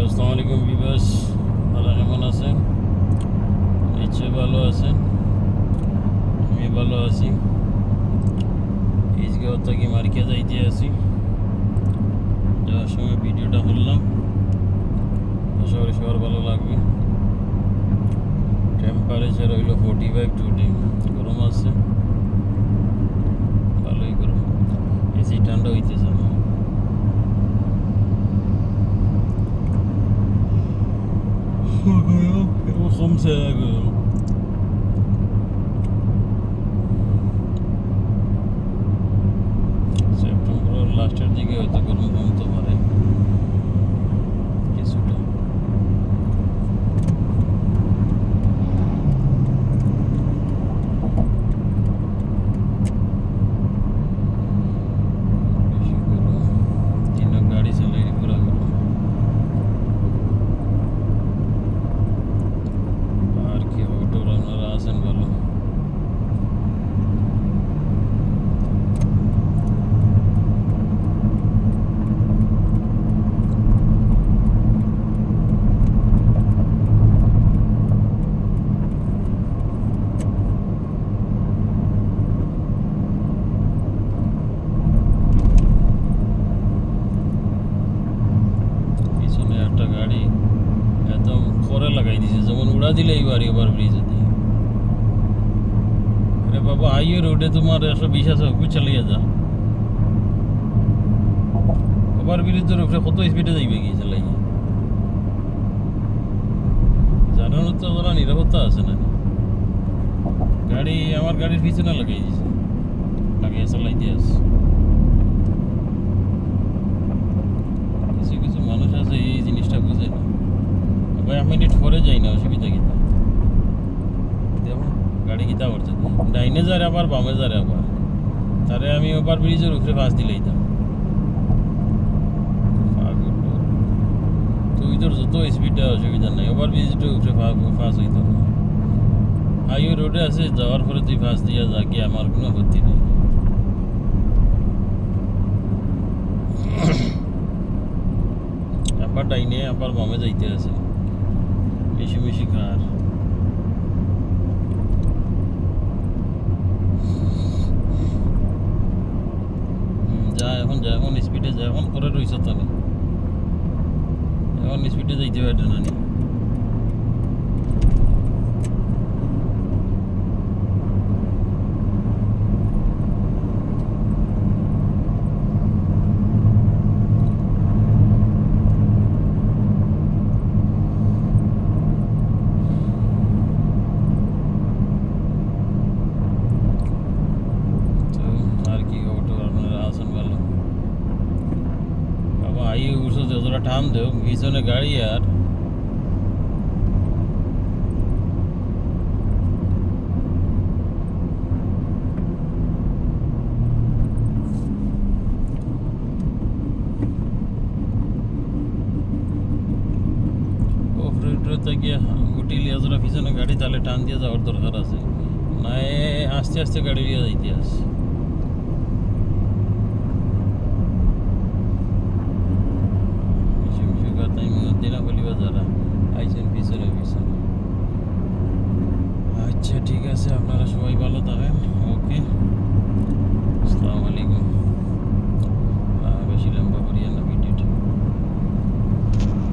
আসসালামু আলাইকুম ভিউয়ার্স, আপনারা কেমন আছেন? নিশ্চয়ই ভালো আছেন। আমি ভালো আছি। ঈদগাঁও থেকে মার্কে যাইতে আছি। যাওয়ার সময় ভিডিওটা করলাম, আশা করি সবার ভালো লাগবে। টেম্পারেচার হইল 45 টুডে, গরম আছে, ভালোই গরম। এসি ঠান্ডা হইতেছে না। কমছে গরম। সেপ্টেম্বরের লাস্টের দিকে হয়তো গরম কমতে পারে কিছুটা। বেশি গরম, দিনে গাড়ি চালাই পুরা গরম। আর কি অটো আপনারা আছেন ভালো? পিছনে একটা গাড়ি একদম করে লাগাই দিছে, যেমন উড়া দিলে এই বাড়ি ওভার ব্রিজে দিয়ে। আরে বাবা, হাইওয়ে রোডে তোমার 120 আছে, ওকে চালিয়ে যা। ওভার ব্রিজের উপরে কত স্পিডে যাইবে কি চালাইয়ে? জানানো তো ওরা নিরাপত্তা আছে না। গাড়ি আমার গাড়ির পিছনে লাগাই দিছে, লাগিয়ে চালাই দিয়ে আছে। কিছু কিছু মানুষ আছে এই জিনিসটা বুঝে না। ভাই আমি মিনিট পরে যাই না, অসুবিধা কিনা দেখো গাড়ি কিতা করছে, ডাইনে যারে আবার বামে যারে আবার। তারে আমি ওভার ব্রিজের উপরে ফাঁস দিলেই দাম। তুই তোর যত স্পিডটা অসুবিধা নাই, ওভার ব্রিজের উপরে ফাঁস হইতো না। হাইওয়ে রোডে আছে, যাওয়ার পরে তুই ফাঁস দিয়া যা, কি আমার কোনো ক্ষতি নেই। আবার ডাইনে আবার বামে যাইতে আছে, বেশি বেশি কার। যা এখন, যা এখন স্পিডে যা, এখন করে রইছ তো না, এখন স্পিডে যাইতে পারে না নি। আর কি খবর আপনারা আছেন ভালো? বাবা আই উঠছো, যতটা টান দেও পিছনে গাড়ি। আর গিয়ে উঠি লিয়া যারা পিছনে গাড়ি, তাহলে টান দিয়ে যাওয়ার দরকার আছে না। আস্তে আস্তে গাড়ি লিয়ে যাইতে আছে। মিশি মিশি কথাই মনে দিনা বলিবা যারা আইছেন পিছনে পিছনে। আচ্ছা ঠিক আছে, আপনারা সবাই ভালো থাকেন। ওকে, আসসালামু আলাইকুম।